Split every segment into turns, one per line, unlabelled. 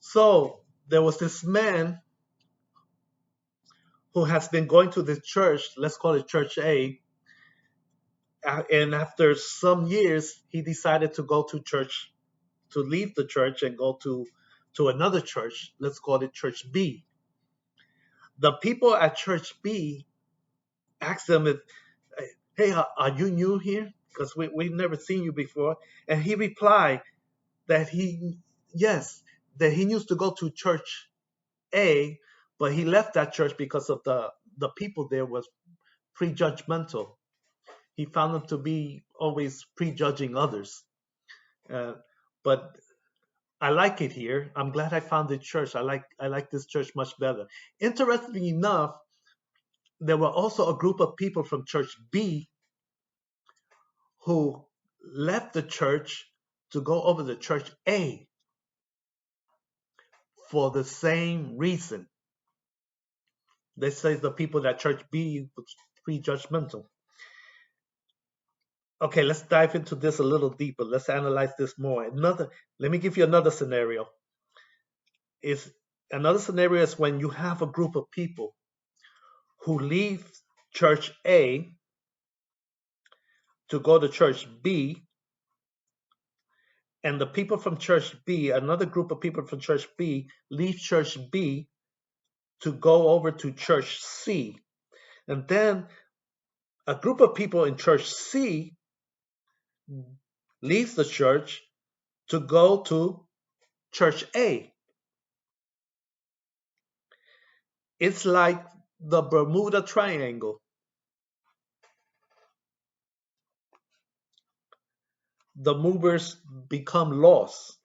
So there was this man who has been going to this church, let's call it Church A, and after some years, he decided to go to church, to leave the church and go to another church, let's call it Church B. The people at Church B asked him if, hey, are you new here? Because we've never seen you before. And he replied that yes, that he used to go to Church A, but he left that church because of the people there was prejudgmental. He found them to be always prejudging others. Uh, but I like it here. I'm glad I found the church. I like this church much better. Interestingly enough, there were also a group of people from Church B who left the church to go over to Church A for the same reason. They say the people at Church B was prejudgmental. Okay, let's dive into this a little deeper. Let's analyze this more. Let me give you another scenario. Another scenario is when you have a group of people who leave Church A to go to Church B, and the people from Church B, another group of people from Church B, leave Church B to go over to Church C. And then a group of people in Church C leaves the church to go to Church A. It's like the Bermuda Triangle. The movers become lost.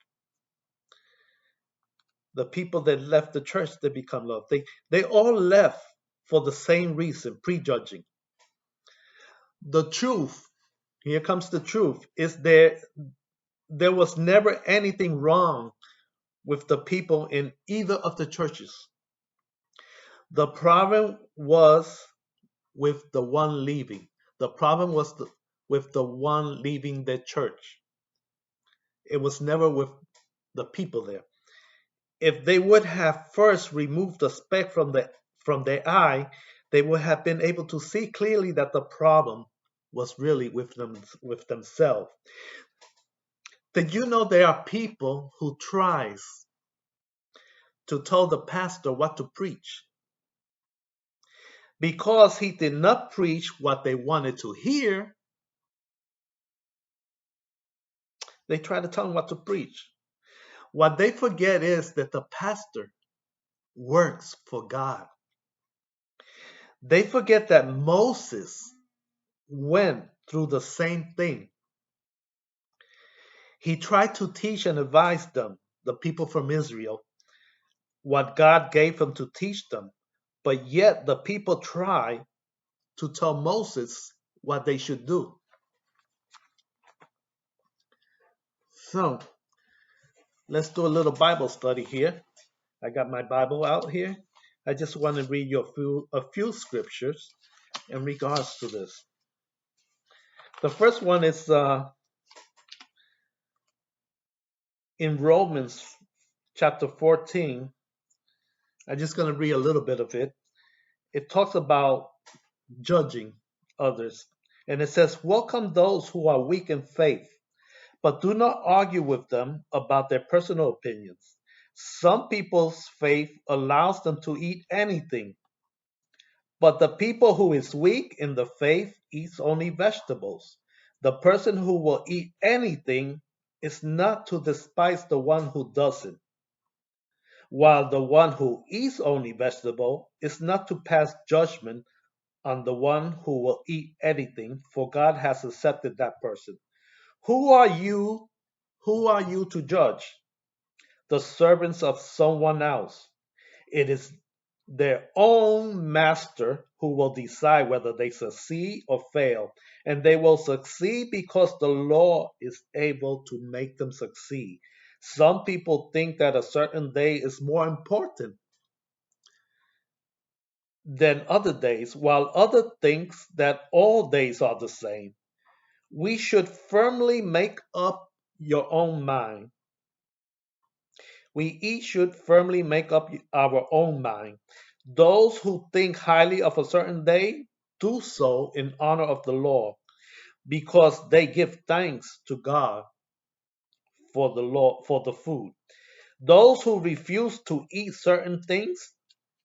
The people that left the church, they become lost. They all left for the same reason, prejudging. The truth, here comes the truth, is there was never anything wrong with the people in either of the churches. The problem was with the one leaving. The problem was with the one leaving the church. It was never with the people there. If they would have first removed the speck from their eye, they would have been able to see clearly that the problem was really with themselves. Did you know there are people who tries to tell the pastor what to preach? Because he did not preach what they wanted to hear, they try to tell him what to preach. What they forget is that the pastor works for God. They forget that Moses went through the same thing. He tried to teach and advise them, the people from Israel, what God gave him to teach them. But yet the people try to tell Moses what they should do. So let's do a little Bible study here. I got my Bible out here. I just want to read you a few scriptures in regards to this. The first one is in Romans chapter 14. I'm just going to read a little bit of it. It talks about judging others. And it says, welcome those who are weak in faith, but do not argue with them about their personal opinions. Some people's faith allows them to eat anything, but the people who is weak in the faith eats only vegetables. The person who will eat anything is not to despise the one who doesn't, while the one who eats only vegetable is not to pass judgment on the one who will eat anything, for God has accepted that person. Who are you to judge the servants of someone else? It is their own master who will decide whether they succeed or fail, and they will succeed because the Lord is able to make them succeed. Some people think that a certain day is more important than other days, while others think that all days are the same. We should firmly make up your own mind. We each should firmly make up our own mind. Those who think highly of a certain day do so in honor of the Lord, because they give thanks to God for the law for the food. Those who refuse to eat certain things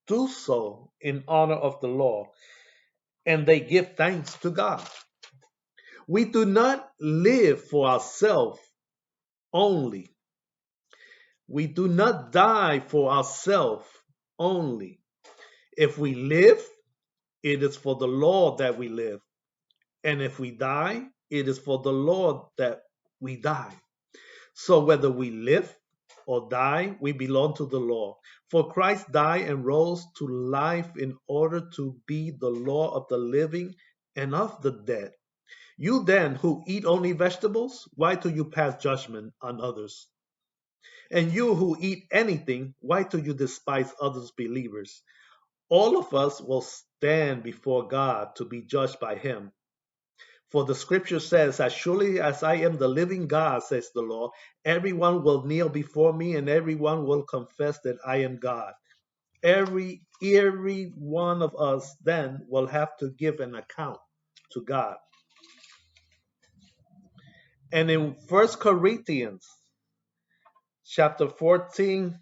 do so in honor of the law, and they give thanks to God. We do not live for ourselves only. We do not die for ourselves only. If we live, it is for the Lord that we live. And if we die, it is for the Lord that we die. So whether we live or die, we belong to the Lord. For Christ died and rose to life in order to be the Lord of the living and of the dead. You then who eat only vegetables, why do you pass judgment on others? And you who eat anything, why do you despise others believers? All of us will stand before God to be judged by him. For the scripture says, as surely as I am the living God, says the Lord, everyone will kneel before me and everyone will confess that I am God. Every one of us then will have to give an account to God. And in 1 Corinthians chapter 14,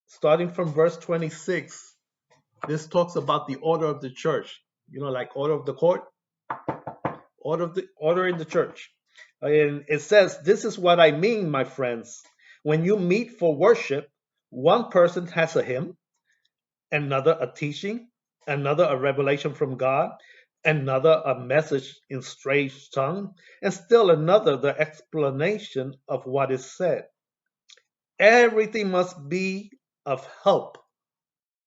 starting from verse 26, this talks about the order of the church. You know, like order of the court, order in the church. And it says, this is what I mean, my friends. When you meet for worship, one person has a hymn, another a teaching, another a revelation from God, another a message in strange tongue, and still another the explanation of what is said. Everything must be of help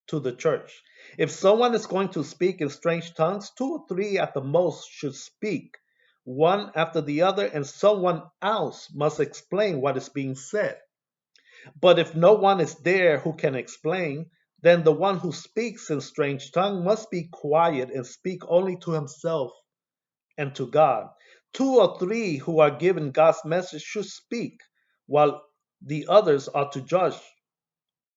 to the church. If someone is going to speak in strange tongues, 2 or 3 at the most should speak, one after the other, and someone else must explain what is being said. But if no one is there who can explain, then the one who speaks in strange tongue must be quiet and speak only to himself and to God. 2 or 3 who are given God's message should speak, while the others are to judge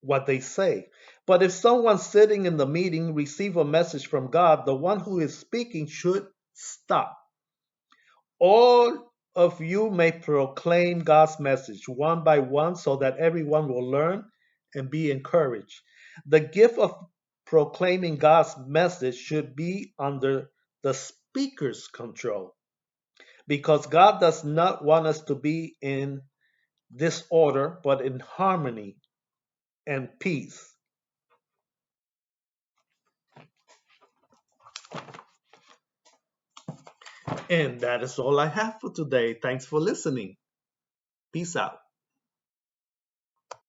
what they say. But if someone sitting in the meeting receive a message from God, the one who is speaking should stop. All of you may proclaim God's message one by one so that everyone will learn and be encouraged. The gift of proclaiming God's message should be under the speaker's control, because God does not want us to be in disorder, but in harmony and peace. And that is all I have for today. Thanks for listening. Peace out.